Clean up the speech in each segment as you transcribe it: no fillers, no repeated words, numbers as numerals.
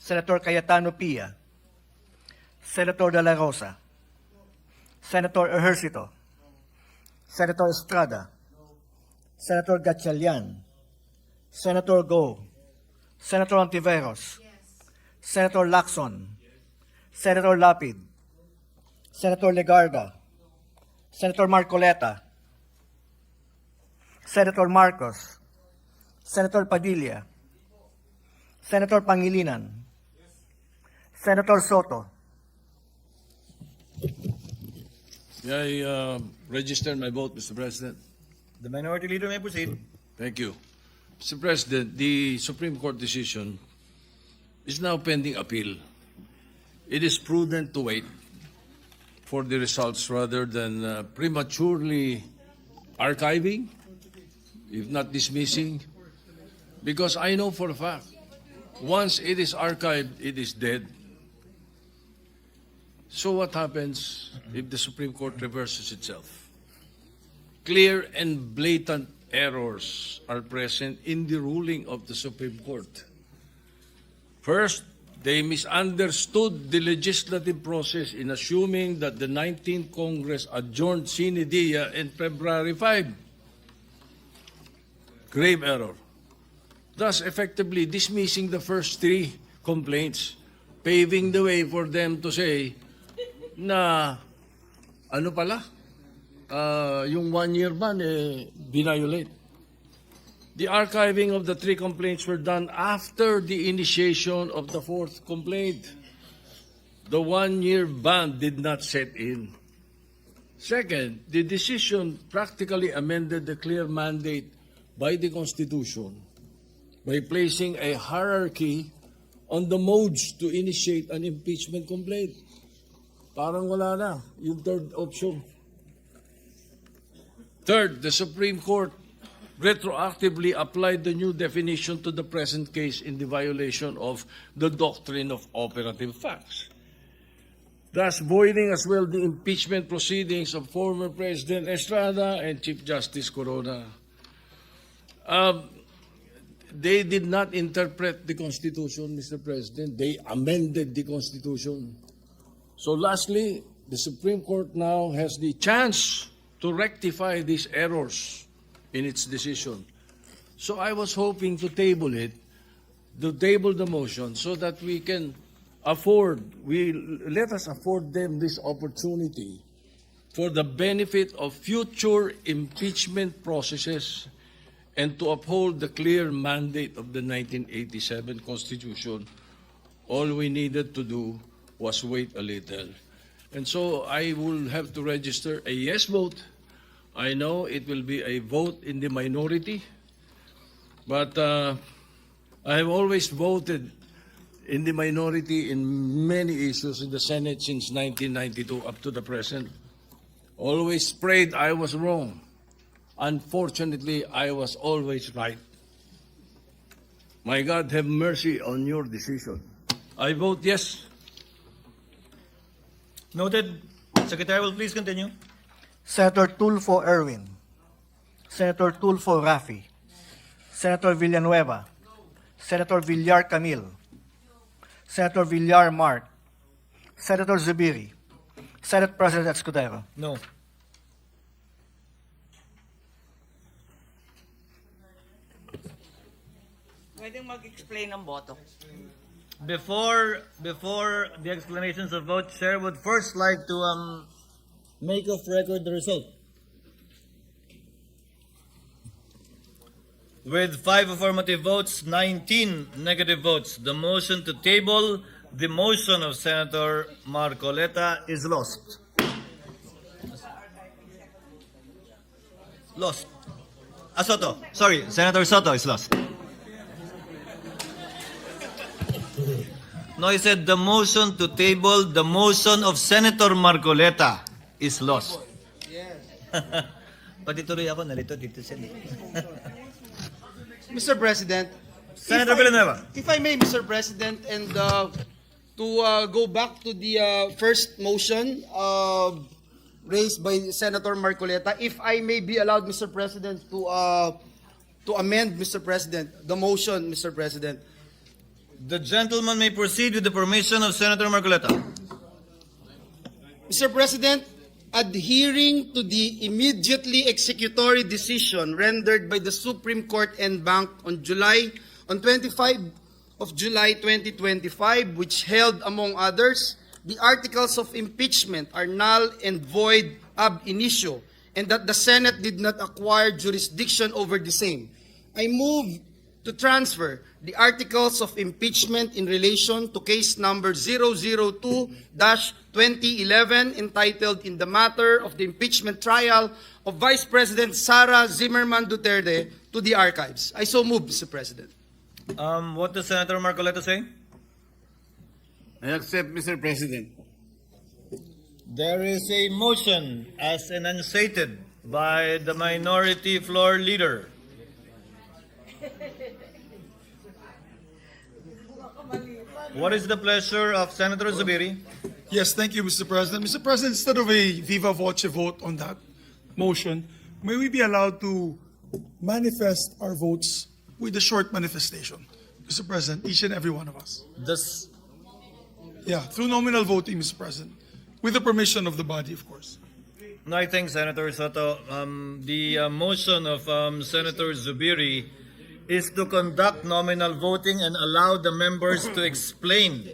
Senator Cayetano Pia, Senator De La Rosa, Senator Ejercito, Senator Estrada, Senator Gatchalian, Senator Go, Senator Ontiveros, Senator Lacson, Senator Lapid, Senator Legarda, Senator Marcoleta, Senator Marcos, Senator Padilla, Senator Pangilinan, Senator Soto. May I register my vote, Mr. President? The Minority Leader may proceed. Thank you. Mr. President, the Supreme Court decision is now pending appeal. It is prudent to wait for the results rather than prematurely archiving, if not dismissing, because I know for a fact, once it is archived, it is dead. So what happens if the Supreme Court reverses itself? Clear and blatant errors are present in the ruling of the Supreme Court. First, they misunderstood the legislative process in assuming that the 19th Congress adjourned sine die in February 5. Grave error. Thus effectively dismissing the first three complaints, paving the way for them to say na ano pala, yung 1 year ban binayolate. The archiving of the three complaints were done after the initiation of the fourth complaint. The 1 year ban did not set in. Second, the decision practically amended the clear mandate by the Constitution by placing a hierarchy on the modes to initiate an impeachment complaint. Parang wala na, yung third option. Third, the Supreme Court retroactively applied the new definition to the present case in the violation of the doctrine of operative facts, thus voiding as well the impeachment proceedings of former President Estrada and Chief Justice Corona. They did not interpret the Constitution, Mr. President. They amended the Constitution. So lastly, the Supreme Court now has the chance to rectify these errors in its decision. So I was hoping to table the motion so that we can let us afford them this opportunity for the benefit of future impeachment processes and to uphold the clear mandate of the 1987 Constitution. All we needed to do was wait a little. And so I will have to register a yes vote. I know it will be a vote in the minority, but I have always voted in the minority in many issues in the Senate since 1992 up to the present. Always prayed I was wrong. Unfortunately, I was always right. My God, have mercy on your decision. I vote yes. Noted. Secretary will please continue. Senator Tulfo Erwin, Senator Tulfo Rafi, Senator Villanueva, Senator Villar Camille, Senator Villar Mark, Senator Zubiri, Senate President Escudero. No. Pwedeng mag-explain ng boto. Before the explanations of vote, Chair would first like to make of record the result. With 5 affirmative votes, 19 negative votes, the motion to table the motion of Senator Marcoleta is lost. Lost. Soto. Sorry, Senator Soto is lost. No, he said the motion to table the motion of Senator Marcoleta is lost. Yes. Pati tuloy ako, nalito dito siya. Mr. President, Senator Villanueva. if I may, Mr. President, and to go back to the first motion raised by Senator Marcoleta, if I may be allowed, Mr. President, to amend, Mr. President, the motion, Mr. President. The gentleman may proceed with the permission of Senator Marcoleta. Mr. President, adhering to the immediately executory decision rendered by the Supreme Court en banc on 25 of July 2025, which held, among others, the articles of impeachment are null and void ab initio, and that the Senate did not acquire jurisdiction over the same, I move to transfer the articles of impeachment in relation to case number 002-2011 entitled in the matter of the impeachment trial of Vice President Sara Zimmerman Duterte to the archives. I so move, Mr. President. What does Senator Marcoleta say? I accept, Mr. President. There is a motion as enunciated by the minority floor leader. What is the pleasure of Senator Zubiri? Yes, thank you, Mr. President. Mr. President, instead of a viva voce vote on that motion, may we be allowed to manifest our votes with a short manifestation? Mr. President, each and every one of us. This, Yeah, through nominal voting, Mr. President, with the permission of the body, of course. no, I think Senator Soto, the motion of Senator Zubiri is to conduct nominal voting and allow the members to explain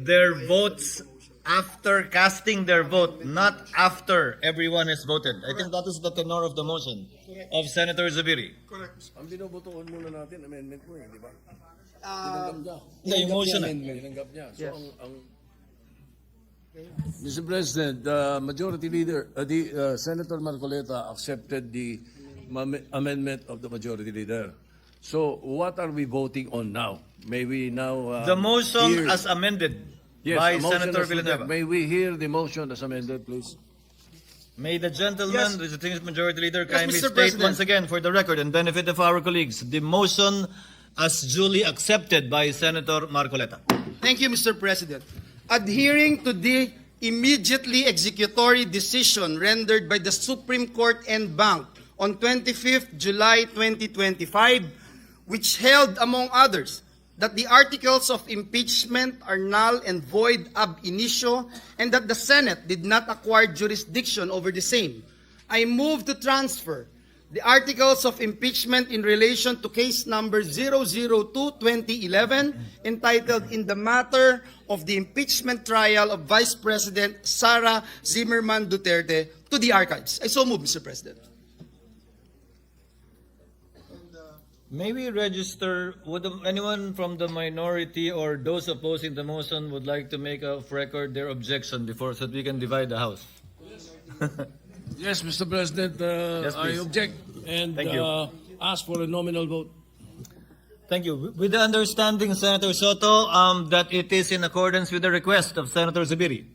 their votes after casting their vote, not after everyone has voted. I think that is the tenor of the motion of Senator Zubiri. Ang binobotohan muna natin, amendment mo di ba? The motion. Tinanggap niya. So, Mr. President, the Majority Leader, Senator Marcoleta accepted the amendment of the Majority Leader. So, what are we voting on now? May we now... The motion hear- as amended Yes, by a motion Senator as- Villanueva. May we hear the motion as amended, please? May the gentleman, the distinguished majority leader, kindly Mr. state President. once again for the record and benefit of our colleagues, the motion as duly accepted by Senator Marcoleta. Thank you, Mr. President. Adhering to the immediately executory decision rendered by the Supreme Court en banc on 25th July 2025, which held, among others, that the articles of impeachment are null and void ab initio, and that the Senate did not acquire jurisdiction over the same, I move to transfer the articles of impeachment in relation to case number 002-2011 entitled in the matter of the impeachment trial of Vice President Sara Zimmerman Duterte to the archives. I so move, Mr. President. May we register, would anyone from the minority or those opposing the motion would like to make of record their objection before so that we can divide the House? Yes, Mr. President, Yes, I please. object and Thank you. ask for a nominal vote. Thank you. With the understanding, Senator Soto, that it is in accordance with the request of Senator Zubiri,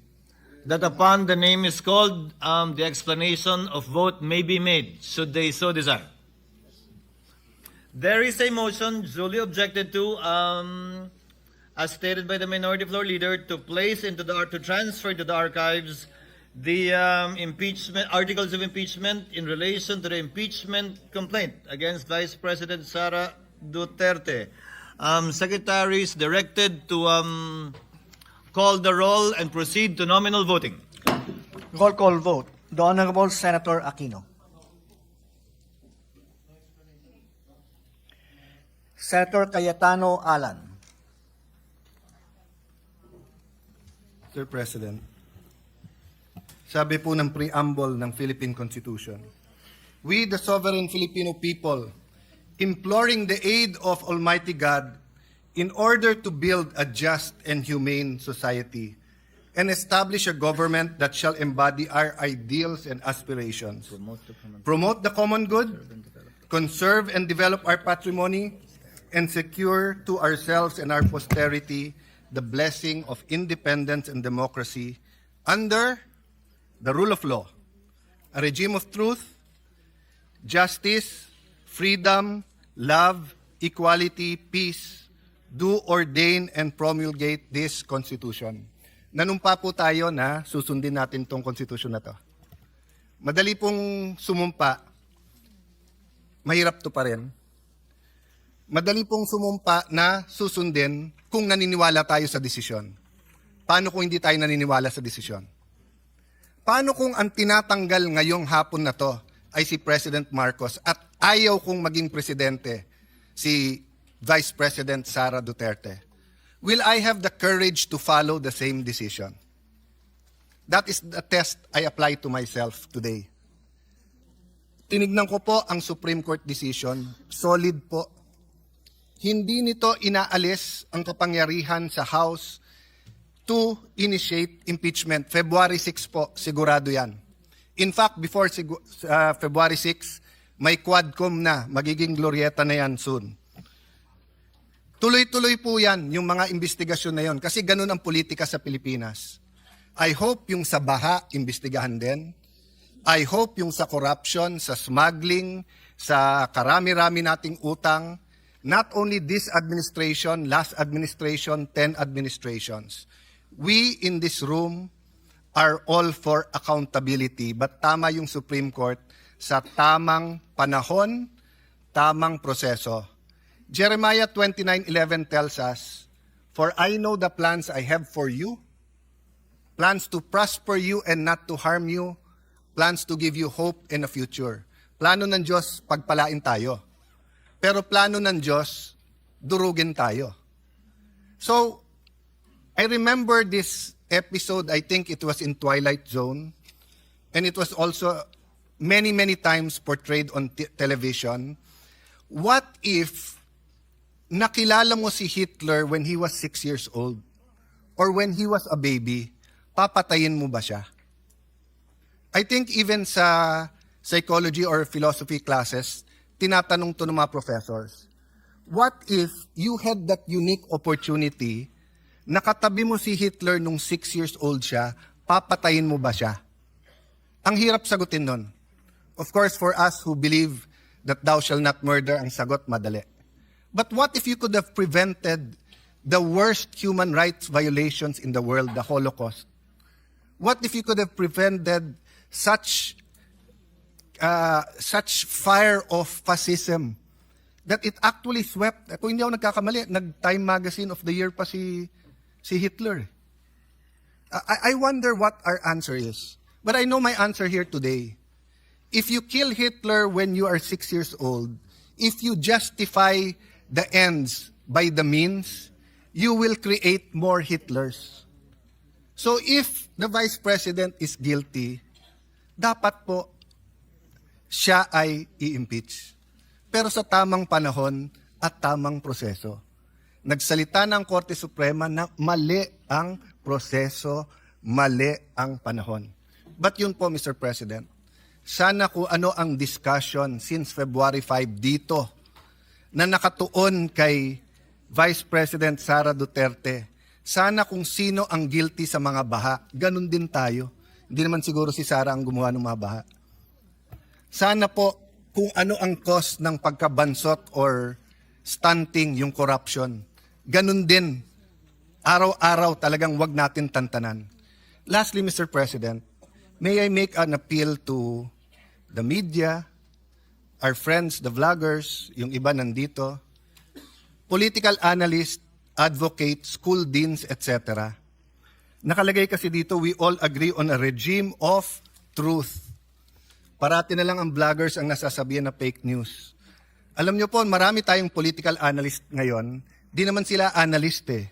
that upon the name is called, the explanation of vote may be made, should they so desire. There is a motion duly objected to, as stated by the minority floor leader, to place into to transfer to the archives the impeachment articles of impeachment in relation to the impeachment complaint against Vice President Sara Duterte. Secretary is directed to call the roll and proceed to nominal voting. Roll call vote. The Honorable Senator Aquino. Senator Cayetano Alan. Mr. President, sabi po ng preamble ng Philippine Constitution, we, the sovereign Filipino people, imploring the aid of Almighty God in order to build a just and humane society and establish a government that shall embody our ideals and aspirations, promote the common good, conserve and develop our patrimony, and secure to ourselves and our posterity the blessing of independence and democracy under the rule of law, a regime of truth, justice, freedom, love, equality, peace, do ordain and promulgate this Constitution. Nanumpa po tayo na susundin natin tong Constitution na to. Madali pong sumumpa, mahirap to pa rin. madali pong sumumpa na susundin kung naniniwala tayo sa desisyon. Paano kung hindi tayo naniniwala sa desisyon? Paano kung ang tinatanggal ngayong hapon na to ay si President Marcos at ayaw kong maging presidente si Vice President Sara Duterte? Will I have the courage to follow the same decision? That is the test I apply to myself today. Tinignan ko po ang Supreme Court decision, solid po. Hindi nito inaalis ang kapangyarihan sa House to initiate impeachment. February 6 po, sigurado yan. In fact, before February 6, may Quadcom na, magiging glorieta na yan soon. Tuloy-tuloy po yan, yung mga investigasyon na yon, kasi ganun ang politika sa Pilipinas. I hope yung sa baha, imbestigahan din. I hope yung sa corruption, sa smuggling, sa karami-rami nating utang, not only this administration, last administration, 10 administrations. We in this room are all for accountability, but tama yung Supreme Court sa tamang panahon, tamang proseso. Jeremiah 29:11 tells us, "For I know the plans I have for you, plans to prosper you and not to harm you, plans to give you hope and a future." Plano ng Diyos, pagpalain tayo. Pero plano ng Diyos, durugin tayo. So, I remember this episode, I think it was in Twilight Zone, and it was also many, many times portrayed on television. What if nakilala mo si Hitler when he was 6 years old? Or when he was a baby, papatayin mo ba siya? I think even sa psychology or philosophy classes, tinatanong to ng mga professors, what if you had that unique opportunity, nakatabi mo si Hitler nung 6 years old siya, papatayin mo ba siya? Ang hirap sagutin nun. Of course, for us who believe that thou shall not murder, ang sagot madali. But what if you could have prevented the worst human rights violations in the world, the Holocaust? What if you could have prevented such fire of fascism that it actually swept, kung hindi ako nagkakamali, nag-Time Magazine of the Year pa si Hitler. I wonder what our answer is. But I know my answer here today. If you kill Hitler when you are 6 years old, if you justify the ends by the means, you will create more Hitlers. So if the Vice President is guilty, dapat po siya ay i-impeach. Pero sa tamang panahon at tamang proseso. Nagsalita ng Korte Suprema na mali ang proseso, mali ang panahon. But yun po, Mr. President, sana kung ano ang discussion since February 5 dito na nakatuon kay Vice President Sara Duterte, sana kung sino ang guilty sa mga baha, ganun din tayo. Hindi naman siguro si Sara ang gumawa ng mga baha. Sana po kung ano ang cause ng pagkabansot or stunting yung corruption, ganun din. Araw-araw talagang wag natin tantanan. Lastly, Mr. President, may I make an appeal to the media, our friends, the vloggers, yung iba nandito, political analysts, advocates, school deans, etc. Nakalagay kasi dito, we all agree on a regime of truth. Parati na lang ang vloggers ang nasasabihan na fake news. Alam niyo po, marami tayong political analyst ngayon, di naman sila analyst eh.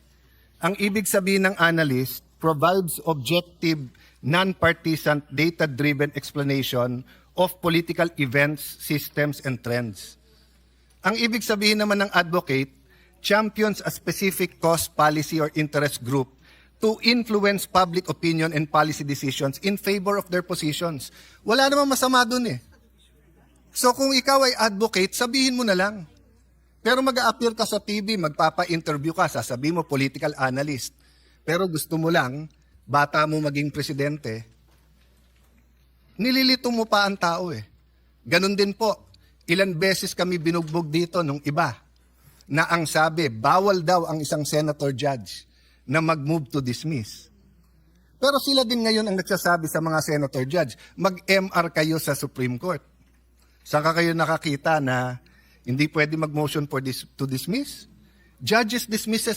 Ang ibig sabihin ng analyst, provides objective, non-partisan, data-driven explanation of political events, systems, and trends. Ang ibig sabihin naman ng advocate, champions a specific cause, policy, or interest group to influence public opinion and policy decisions in favor of their positions. Wala namang masama dun eh. So kung ikaw ay advocate, sabihin mo na lang. Pero mag-a-appear ka sa TV, magpapa-interview ka, sasabihin mo political analyst. Pero gusto mo lang, bata mo maging presidente, nililito mo pa ang tao eh. Ganun din po, ilan beses kami binugbog dito nung iba, na ang sabi, bawal daw ang isang senator judge na mag-move to dismiss. Pero sila din ngayon ang nagsasabi sa mga senator judge, mag-MR kayo sa Supreme Court. Saan ka kayo nakakita na Hindi pwede mag-motion for to dismiss. Judges dismisses